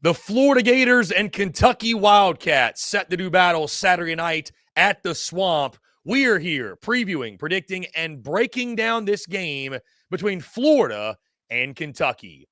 The Florida Gators and Kentucky Wildcats set to do battle Saturday night at the Swamp. We are here previewing, predicting, and breaking down this game between Florida and Kentucky.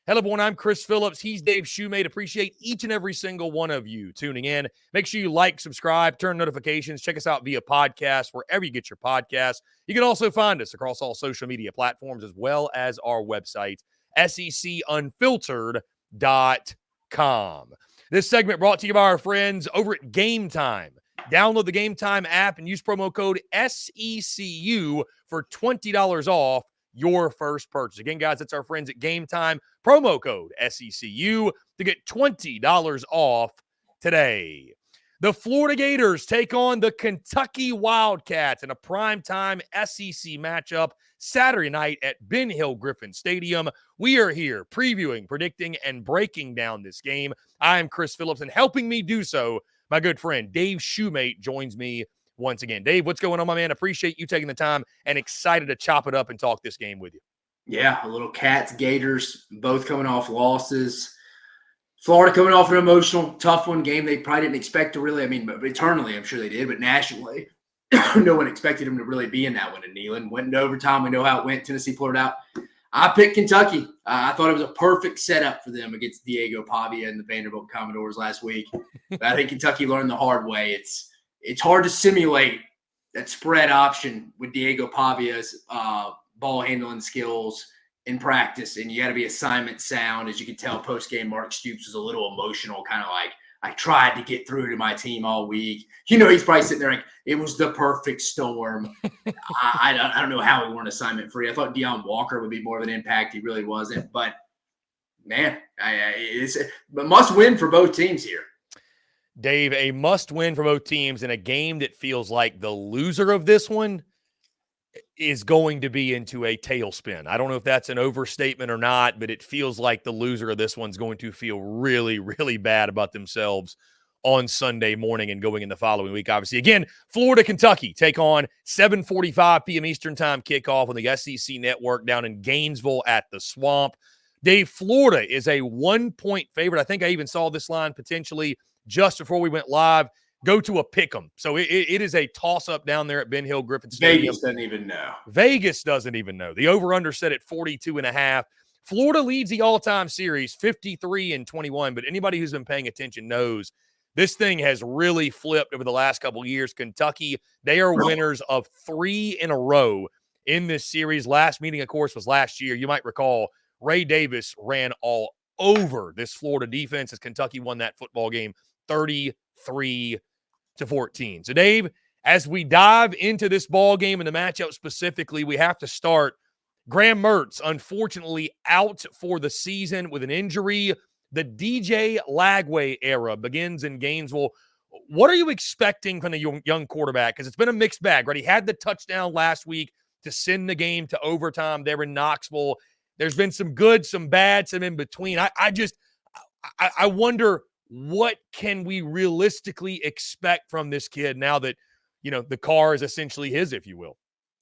Hello, everyone. I'm Chris Phillips. He's Dave Shumate. Appreciate each and every single one of you tuning in. Make sure you like, subscribe, turn notifications. Check us out via podcast, wherever you get your podcasts. You can also find us across all social media platforms, as well as our website, SECUnfiltered.com. This segment brought to you by our friends over at GameTime. Download the GameTime app and use promo code SECU for $20 off your first purchase. Again, guys, that's our friends at GameTime. Promo code SECU to get $20 off today. The Florida Gators take on the Kentucky Wildcats in a primetime SEC matchup Saturday night at Ben Hill Griffin Stadium. We are here previewing, predicting, and breaking down this game. I am Chris Phillips, and helping me do so, my good friend Dave Shumate joins me once again. Dave, what's going on, my man? Appreciate you taking the time and excited to chop it up and talk this game with you. Yeah, a little Cats, Gators, both coming off losses. Florida coming off an emotional, tough one game they probably didn't expect to really, eternally, I'm sure they did, but nationally, no one expected them to really be in that one in Neyland. Went into overtime. We know how it went. Tennessee pulled it out. I picked Kentucky. I thought it was a perfect setup for them against Diego Pavia and the Vanderbilt Commodores last week. But I think Kentucky learned the hard way. It's hard to simulate that spread option with Diego Pavia's ball handling skills in practice, and you got to be assignment sound. As you can tell, post-game, Mark Stoops was a little emotional, kind of like, I tried to get through to my team all week. You know, he's probably sitting there like, it was the perfect storm. I don't know how we weren't assignment free. I thought Deion Walker would be more of an impact. He really wasn't. But, man, it's a must win for both teams here. Dave, a must win for both teams in a game that feels like the loser of this one is going to be into a tailspin. I don't know if that's an overstatement or not, but it feels like the loser of this one's going to feel really, really bad about themselves on Sunday morning and going in the following week. Obviously, again, Florida, Kentucky take on 7:45 p.m. Eastern time kickoff on the SEC network down in Gainesville at the Swamp. Dave, Florida is a 1-point favorite. I think I even saw this line potentially just before we went live. Go to a pick 'em. So it is a toss-up down there at Ben Hill Griffin Stadium. Vegas doesn't even know. Vegas doesn't even know. The over-under set at 42.5. Florida leads the all-time series 53-21, but anybody who's been paying attention knows this thing has really flipped over the last couple of years. Kentucky, they are winners of 3 in a row in this series. Last meeting, of course, was last year. You might recall Ray Davis ran all over this Florida defense as Kentucky won that football game 33-14. So, Dave, as we dive into this ball game and the matchup specifically, we have to start. Graham Mertz, unfortunately, out for the season with an injury. The DJ Lagway era begins in Gainesville. What are you expecting from the young quarterback? Because it's been a mixed bag, right? He had the touchdown last week to send the game to overtime there in Knoxville. There's been some good, some bad, some in between. I wonder, what can we realistically expect from this kid now that, you know, the car is essentially his, if you will?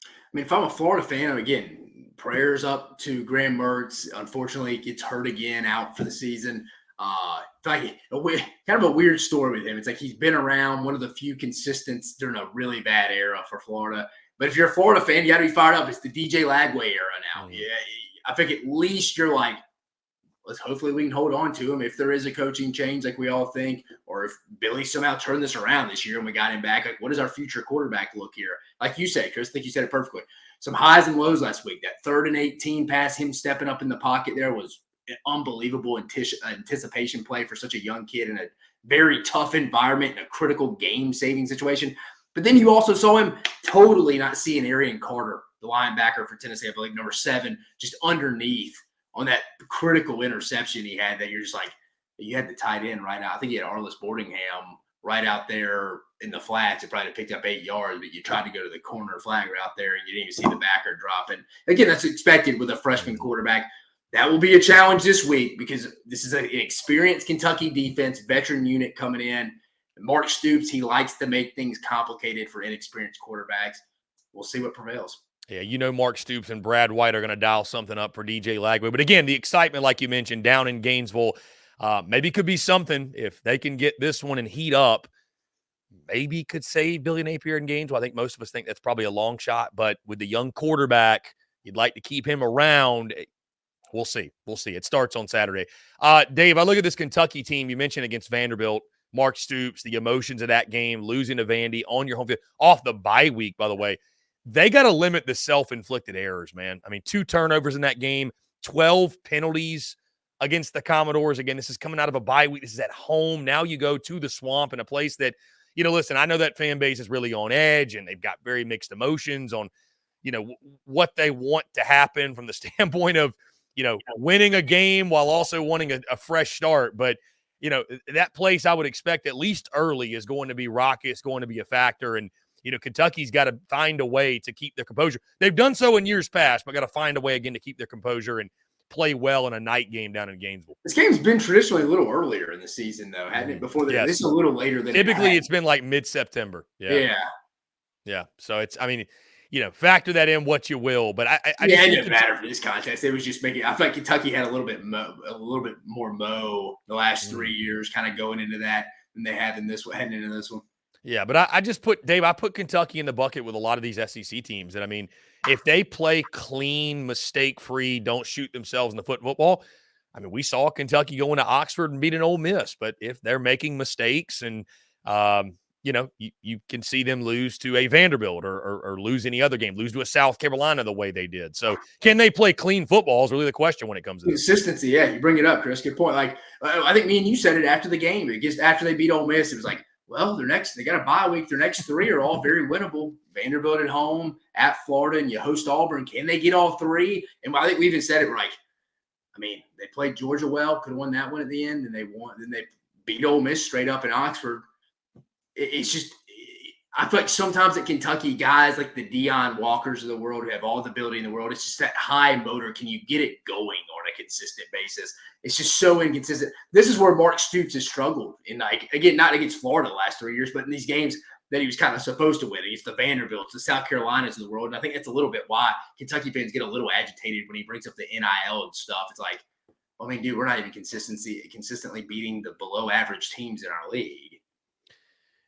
I mean, if I'm a Florida fan, again, prayers up to Graham Mertz. Unfortunately, he gets hurt again, out for the season. It's like kind of a weird story with him. It's like he's been around, one of the few consistents during a really bad era for Florida. But if you're a Florida fan, you got to be fired up. It's the DJ Lagway era now. Mm-hmm. Yeah, I think at least you're like, hopefully we can hold on to him if there is a coaching change like we all think, or if Billy somehow turned this around this year and we got him back. Like, what does our future quarterback look here? Like you said, Chris, I think you said it perfectly. Some highs and lows last week. That 3rd and 18 pass, him stepping up in the pocket there was an unbelievable anticipation play for such a young kid in a very tough environment in a critical game-saving situation. But then you also saw him totally not seeing Arian Carter, the linebacker for Tennessee, I believe, number 7, just underneath on that critical interception he had that you're just like, you had the tight end right out. I think he had Arliss Boardingham right out there in the flats. It probably picked up 8 yards, but you tried to go to the corner flag out there and you didn't even see the backer drop. And again, that's expected with a freshman quarterback. That will be a challenge this week because this is an experienced Kentucky defense, veteran unit coming in. Mark Stoops, he likes to make things complicated for inexperienced quarterbacks. We'll see what prevails. Yeah, you know Mark Stoops and Brad White are going to dial something up for DJ Lagway. But again, the excitement, like you mentioned, down in Gainesville, Maybe could be something if they can get this one and heat up. Maybe could save Billy Napier in Gainesville. I think most of us think that's probably a long shot, but with the young quarterback, you'd like to keep him around. We'll see. We'll see. It starts on Saturday. Dave, I look at this Kentucky team you mentioned against Vanderbilt. Mark Stoops, the emotions of that game, losing to Vandy on your home field, off the bye week, by the way. They got to limit the self-inflicted errors, man. I mean, 2 turnovers in that game, 12 penalties against the Commodores. Again, this is coming out of a bye week. This is at home. Now you go to the Swamp in a place that, listen, I know that fan base is really on edge, and they've got very mixed emotions on, what they want to happen from the standpoint of, winning a game while also wanting a fresh start. But, that place I would expect at least early is going to be raucous, going to be a factor. And, Kentucky's got to find a way to keep their composure. They've done so in years past, but got to find a way again to keep their composure and play well in a night game down in Gainesville. This game's been traditionally a little earlier in the season, though, hadn't it? Before yes. This is a little later than typically it's been like mid-September. Yeah. So it's, factor that in what you will. But I it doesn't matter for this contest. It was just making. I feel like Kentucky had a little bit more the last 3 years, kind of going into that than they had in this one, heading into this one. Yeah, but I just put Kentucky in the bucket with a lot of these SEC teams. And I mean, if they play clean, mistake-free, don't shoot themselves in the foot in football, I mean, we saw Kentucky going to Oxford and beat an Ole Miss. But if they're making mistakes and, you can see them lose to a Vanderbilt or lose any other game, lose to a South Carolina the way they did. So can they play clean football is really the question when it comes to this. Consistency. Yeah, you bring it up, Chris. Good point. Like, I think me and you said it after the game. After they beat Ole Miss, it was like, well, they got a bye week. Their next 3 are all very winnable. Vanderbilt at home, at Florida, and you host Auburn. Can they get all 3? And I think we even said it right. I mean, they played Georgia well, could have won that one at the end, and they won. Then they beat Ole Miss straight up in Oxford. It's just, I feel like sometimes at Kentucky, guys like the Deion Walkers of the world who have all the ability in the world, it's just that high motor. Can you get it going on a consistent basis? It's just so inconsistent. This is where Mark Stoops has struggled. Again, not against Florida the last 3 years, but in these games that he was kind of supposed to win against the Vanderbilts, the South Carolinas of the world. And I think that's a little bit why Kentucky fans get a little agitated when he brings up the NIL and stuff. It's like, well, I mean, dude, we're not even consistently beating the below average teams in our league.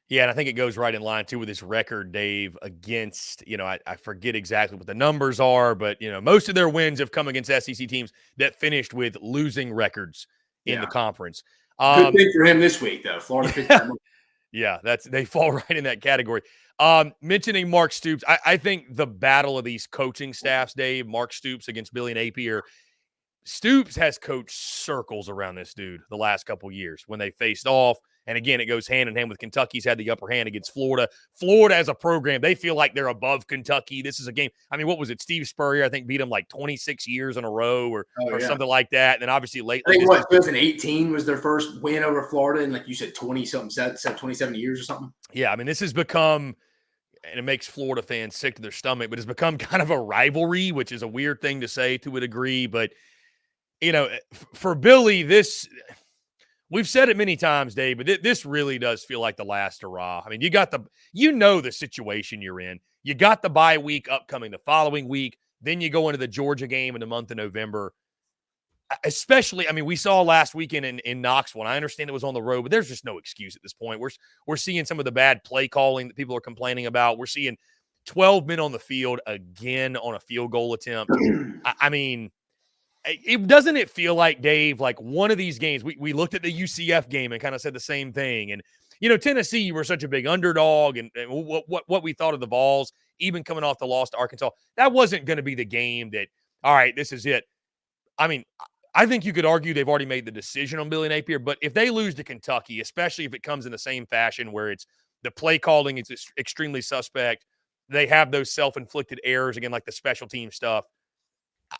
Yeah, and I think it goes right in line, too, with this record, Dave, against, I forget exactly what the numbers are, but, most of their wins have come against SEC teams that finished with losing records in the conference. Good thing for him this week, though. Florida. Yeah, they fall right in that category. Mentioning Mark Stoops, I think the battle of these coaching staffs, Dave, Mark Stoops against Billy Napier, Stoops has coached circles around this dude the last couple of years when they faced off. And again, it goes hand in hand with Kentucky's had the upper hand against Florida. Florida as a program, they feel like they're above Kentucky. This is a game. I mean, what was it? Steve Spurrier, I think, beat them like 26 years in a row or something like that. And then obviously lately. I think 2018 was their first win over Florida. And like you said, 27 years or something. Yeah. I mean, this has become, and it makes Florida fans sick to their stomach, but it's become kind of a rivalry, which is a weird thing to say to a degree. But, for Billy, we've said it many times, Dave, but this really does feel like the last hurrah. I mean, you know the situation you're in. You got the bye week upcoming the following week. Then you go into the Georgia game in the month of November. Especially, I mean, we saw last weekend in Knoxville, and I understand it was on the road, but there's just no excuse at this point. We're seeing some of the bad play calling that people are complaining about. We're seeing 12 men on the field again on a field goal attempt. I mean, doesn't it feel like, Dave, like one of these games, we looked at the UCF game and kind of said the same thing. And, Tennessee, you were such a big underdog and what we thought of the Vols, even coming off the loss to Arkansas, that wasn't going to be the game that, all right, this is it. I mean, I think you could argue they've already made the decision on Billy Napier, but if they lose to Kentucky, especially if it comes in the same fashion where it's the play calling is extremely suspect, they have those self-inflicted errors, again, like the special team stuff,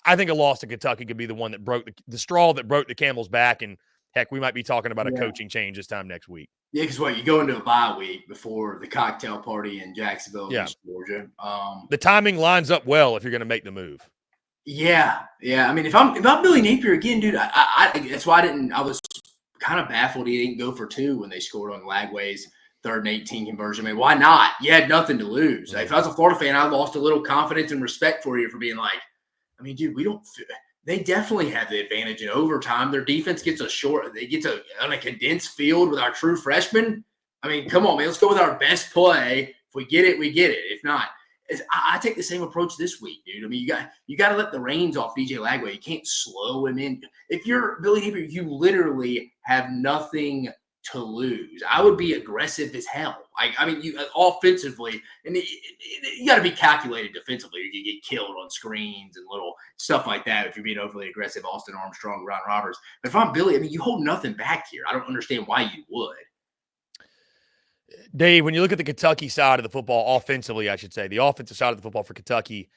I think a loss to Kentucky could be the one that broke the straw that broke the camel's back. And heck, we might be talking about a coaching change this time next week. Yeah, because you go into a bye week before the cocktail party in Jacksonville, Georgia. The timing lines up well if you're going to make the move. Yeah. I mean, if I'm Billy Napier again, dude, I that's why I was kind of baffled he didn't go for 2 when they scored on Lagway's 3rd and 18 conversion. I mean, why not? You had nothing to lose. If I was a Florida fan, I lost a little confidence and respect for you for being like, I mean, dude, They definitely have the advantage in overtime. Their defense gets on a condensed field with our true freshmen. I mean, come on, man. Let's go with our best play. If we get it, we get it. If not, I take the same approach this week, dude. I mean, you got to let the reins off DJ Lagway. You can't slow him in. If you're Billy Napier, you literally have nothing to lose. I would be aggressive as hell. I mean, you offensively, and you got to be calculated defensively. You can get killed on screens and little stuff like that if you're being overly aggressive. Austin Armstrong, Ron Roberts. But if I'm Billy, I mean, you hold nothing back here. I don't understand why you would. Dave, when you look at the Kentucky side of the football, offensively, I should say, the offensive side of the football for Kentucky,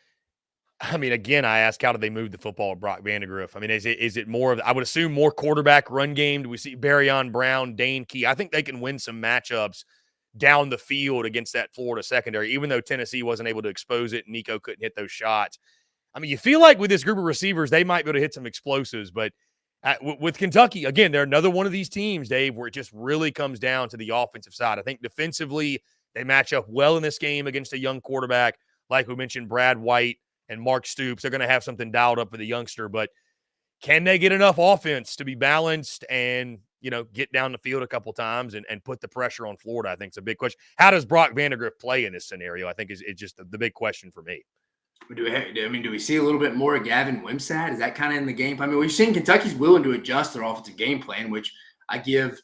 I mean, again, I ask, how do they move the football with Brock Vandagriff? I mean, is it more of, I would assume, more quarterback run game? Do we see Barryon Brown, Dane Key? I think they can win some matchups down the field against that Florida secondary, even though Tennessee wasn't able to expose it and Nico couldn't hit those shots. I mean, you feel like with this group of receivers, they might be able to hit some explosives, but with Kentucky, again, they're another one of these teams, Dave, where it just really comes down to the offensive side. I think defensively, they match up well in this game against a young quarterback. Like we mentioned, Brad White and Mark Stoops. They're going to have something dialed up for the youngster, but can they get enough offense to be balanced and, get down the field a couple times and put the pressure on Florida? I think it's a big question. How does Brock Vandagriff play in this scenario? I think is just the big question for me. Do we see a little bit more of Gavin Wimsatt? Is that kind of in the game plan? I mean, we've seen Kentucky's willing to adjust their offensive game plan, which I give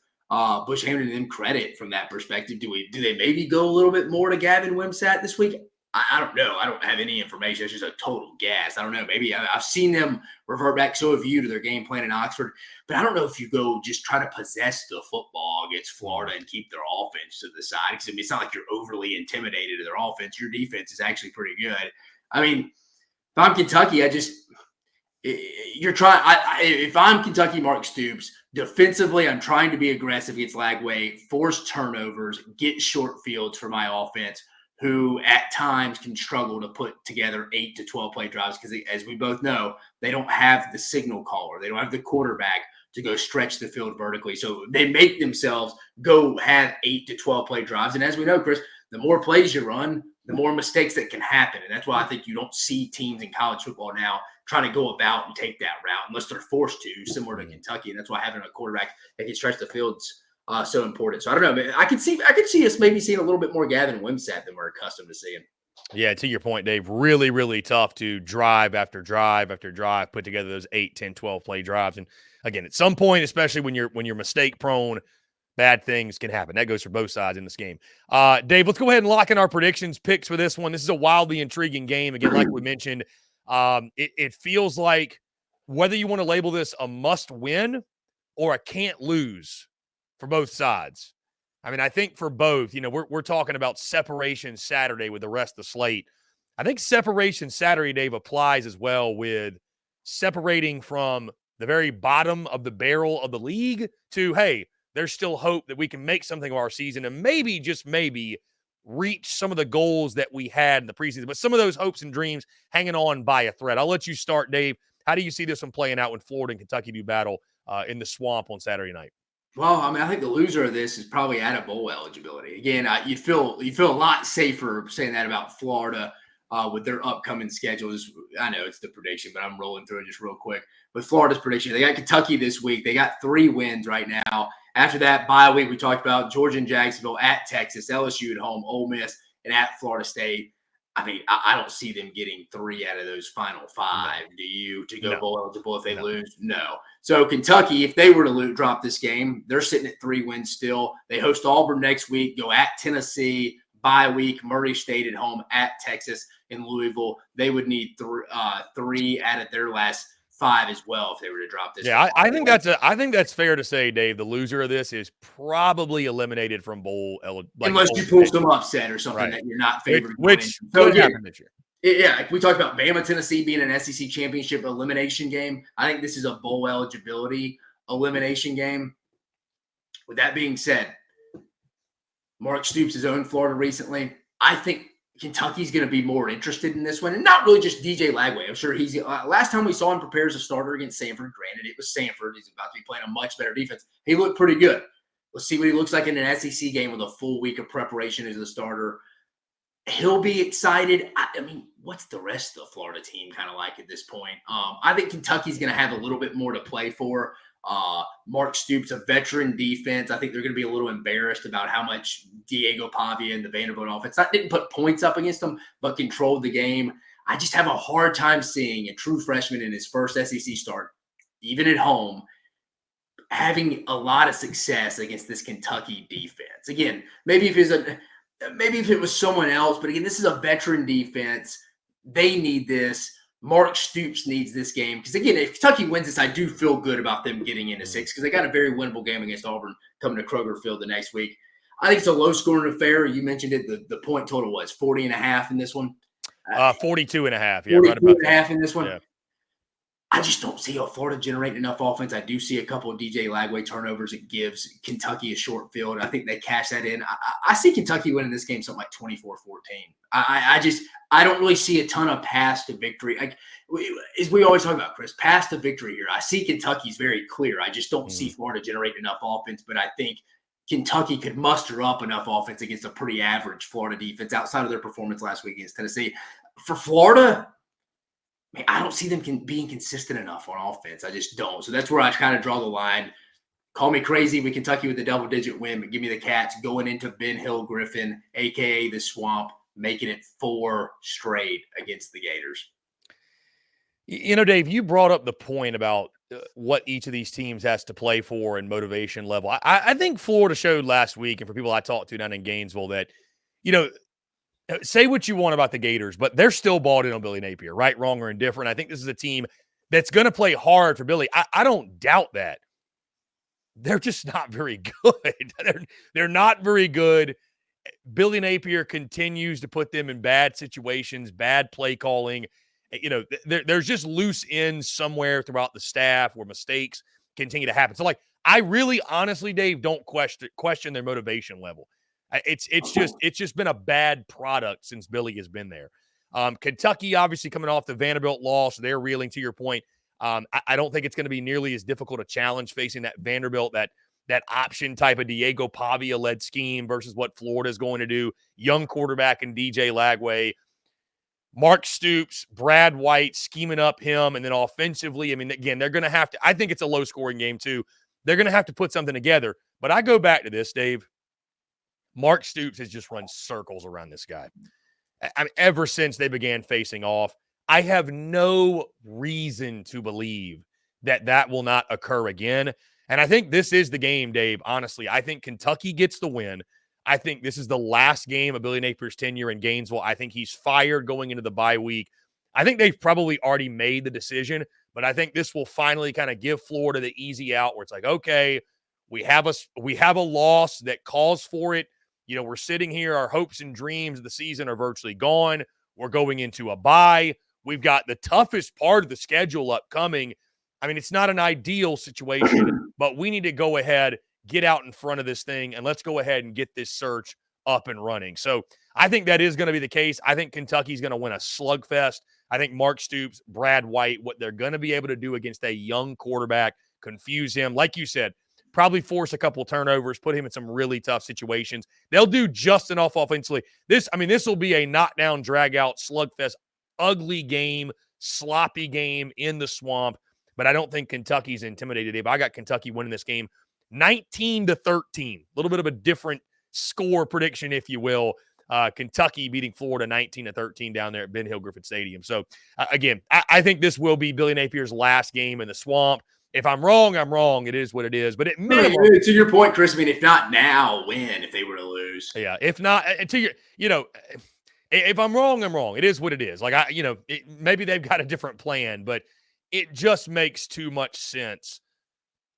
Bush Hamilton and them credit from that perspective. Do they maybe go a little bit more to Gavin Wimsatt this week? I don't know. I don't have any information. It's just a total guess. I don't know. Maybe I've seen them revert back, so have you, to their game plan in Oxford. But I don't know if you go just try to possess the football against Florida and keep their offense to the side. Because I mean, it's not like you're overly intimidated of their offense. Your defense is actually pretty good. I mean, if I'm Kentucky, if I'm Kentucky, Mark Stoops, defensively, I'm trying to be aggressive against Lagway, force turnovers, get short fields for my offense, who at times can struggle to put together 8 to 12 play drives because, as we both know, they don't have the signal caller. They don't have the quarterback to go stretch the field vertically. So they make themselves go have 8 to 12 play drives. And as we know, Chris, the more plays you run, the more mistakes that can happen. And that's why I think you don't see teams in college football now trying to go about and take that route unless they're forced to, similar to Kentucky. And that's why having a quarterback that can stretch the field's so important. So I don't know. I could see us maybe seeing a little bit more Gavin Wimsatt than we're accustomed to seeing. Yeah, to your point, Dave, really, really tough to drive after drive after drive, put together those 8, 10, 12 play drives. And again, at some point, especially when you're mistake prone, bad things can happen. That goes for both sides in this game. Dave, let's go ahead and lock in our predictions, picks for this one. This is a wildly intriguing game. Again, like we mentioned, it feels like whether you want to label this a must win or a can't lose for both sides. I mean, I think for both, we're talking about separation Saturday with the rest of the slate. I think separation Saturday, Dave, applies as well with separating from the very bottom of the barrel of the league to, hey, there's still hope that we can make something of our season and maybe, just maybe, reach some of the goals that we had in the preseason. But some of those hopes and dreams hanging on by a thread. I'll let you start, Dave. How do you see this one playing out when Florida and Kentucky do battle in the swamp on Saturday night? Well, I mean, I think the loser of this is probably out of bowl eligibility. Again, you feel a lot safer saying that about Florida with their upcoming schedules. I know it's the prediction, but I'm rolling through it just real quick. With Florida's prediction, they got Kentucky this week. They got 3 wins right now. After that bye week, we talked about Georgia and Jacksonville, at Texas, LSU at home, Ole Miss, and at Florida State. I mean, I don't see them getting 3 out of those final 5. No. Do you, to go bowl eligible if they lose? No. So Kentucky, if they were to drop this game, they're sitting at 3 wins still. They host Auburn next week, go at Tennessee, bye week, Murray State at home, at Texas, in Louisville. They would need 3 out of their last 5 as well if they were to drop this. Yeah, I think that's fair to say, Dave. The loser of this is probably eliminated from bowl, unless you pull some upset or something that you're not favored. Which could happen this year. Yeah, we talked about Bama, Tennessee being an SEC championship elimination game. I think this is a bowl eligibility elimination game. With that being said, Mark Stoops has owned Florida recently. I think Kentucky's going to be more interested in this one, and not really just DJ Lagway. I'm sure he's last time we saw him prepare as a starter against Samford. Granted, it was Samford. He's about to be playing a much better defense. He looked pretty good. Let's see what he looks like in an SEC game with a full week of preparation as a starter. he'll be excited. I mean, what's the rest of the Florida team kind of like at this point? I think Kentucky's going to have a little bit more to play for. Mark Stoops, a veteran defense. I think they're going to be a little embarrassed about how much Diego Pavia and the Vanderbilt offense didn't put points up against them, but controlled the game. I just have a hard time seeing a true freshman in his first SEC start, even at home, having a lot of success against this Kentucky defense. Again, maybe if it was someone else, but again, this is a veteran defense. They need this. Mark Stoops needs this game because, again, if Kentucky wins this, I do feel good about them getting into 6 because they got a very winnable game against Auburn coming to Kroger Field the next week. I think it's a low-scoring affair. You mentioned it. The point total was 40.5 in this one. 42.5. Yeah, 42 right about and a half in this one. Yeah. I just don't see Florida generating enough offense. I do see a couple of DJ Lagway turnovers. It gives Kentucky a short field. I think they cash that in. I see Kentucky winning this game something like 24-14. I don't really see a ton of pass to victory. As we always talk about, Chris, pass to victory here. I see Kentucky's very clear. I just don't see Florida generate enough offense, but I think Kentucky could muster up enough offense against a pretty average Florida defense outside of their performance last week against Tennessee. For Florida, man, I don't see them being consistent enough on offense. I just don't. So that's where I kind of draw the line. Call me crazy with Kentucky with the double-digit win, but give me the Cats going into Ben Hill Griffin, a.k.a. the Swamp, making it 4 straight against the Gators. You know, Dave, you brought up the point about what each of these teams has to play for and motivation level. I think Florida showed last week, and for people I talked to down in Gainesville, that, you know, say what you want about the Gators, but they're still balled in on Billy Napier, right, wrong, or indifferent. I think this is a team that's going to play hard for Billy. I don't doubt that. They're just not very good. They're not very good. Billy Napier continues to put them in bad situations, bad play calling. You know, there's just loose ends somewhere throughout the staff where mistakes continue to happen. So, like, I really, honestly, Dave, don't question their motivation level. It's just been a bad product since Billy has been there. Kentucky, obviously, coming off the Vanderbilt loss, they're reeling, to your point. I don't think it's going to be nearly as difficult a challenge facing that Vanderbilt, that option type of Diego Pavia-led scheme versus what Florida is going to do. Young quarterback in DJ Lagway. Mark Stoops, Brad White scheming up him, and then offensively, I mean, again, they're going to have to – I think it's a low-scoring game too. They're going to have to put something together. But I go back to this, Dave. Mark Stoops has just run circles around this guy. I mean, ever since they began facing off, I have no reason to believe that will not occur again. And I think this is the game, Dave. Honestly, I think Kentucky gets the win. I think this is the last game of Billy Napier's tenure in Gainesville. I think he's fired going into the bye week. I think they've probably already made the decision, but I think this will finally kind of give Florida the easy out where it's like, okay, we have a loss that calls for it. You know, we're sitting here, our hopes and dreams of the season are virtually gone. We're going into a bye. We've got the toughest part of the schedule upcoming. I mean, it's not an ideal situation, but we need to go ahead, get out in front of this thing, and let's go ahead and get this search up and running. So I think that is going to be the case. I think Kentucky's going to win a slugfest. I think Mark Stoops, Brad White, what they're going to be able to do against a young quarterback, confuse him. Like you said, probably force a couple turnovers, put him in some really tough situations. They'll do just enough offensively. This will be a knockdown, drag-out, slugfest, ugly game, sloppy game in the Swamp. But I don't think Kentucky's intimidated. If I got Kentucky winning this game 19-13, a little bit of a different score prediction, if you will. Kentucky beating Florida 19-13 down there at Ben Hill Griffin Stadium. So, again, I think this will be Billy Napier's last game in the Swamp. If I'm wrong, I'm wrong. It is what it is. But at minimum, to your point, Chris, I mean, if not now, when if they were to lose? Yeah, if not, if I'm wrong, I'm wrong. It is what it is. Like, maybe they've got a different plan, but it just makes too much sense,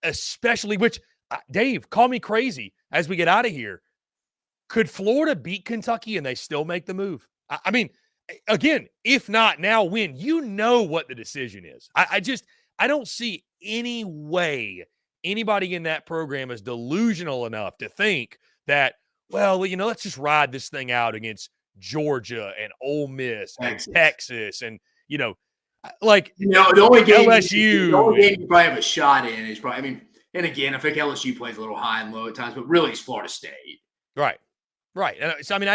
especially Dave, call me crazy as we get out of here. Could Florida beat Kentucky and they still make the move? I mean, again, if not now, when? You know what the decision is. I don't see any way anybody in that program is delusional enough to think that, well, let's just ride this thing out against Georgia and Ole Miss and Texas and, the only game LSU. The only game you probably have a shot in is probably, I mean, and again, I think LSU plays a little high and low at times, but really it's Florida State. Right. So, I mean,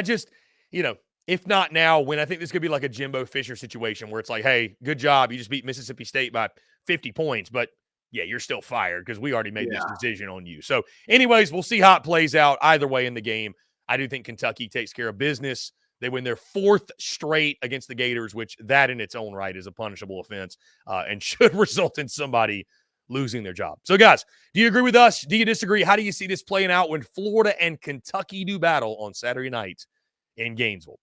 If not now, when I think this could be like a Jimbo Fisher situation where it's like, hey, good job. You just beat Mississippi State by 50 points, but yeah, you're still fired because we already made this decision on you. So anyways, we'll see how it plays out either way in the game. I do think Kentucky takes care of business. They win their 4th straight against the Gators, which that in its own right is a punishable offense and should result in somebody losing their job. So guys, do you agree with us? Do you disagree? How do you see this playing out when Florida and Kentucky do battle on Saturday night in Gainesville?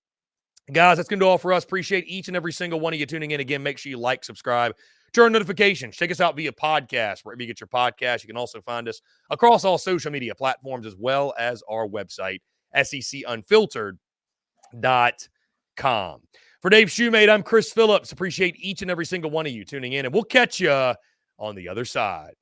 Guys, that's going to do all for us. Appreciate each and every single one of you tuning in. Again, make sure you like, subscribe, turn notifications. Check us out via podcast, wherever you get your podcast. You can also find us across all social media platforms as well as our website, SECUnfiltered.com. For Dave Shumate, I'm Chris Phillips. Appreciate each and every single one of you tuning in, and we'll catch you on the other side.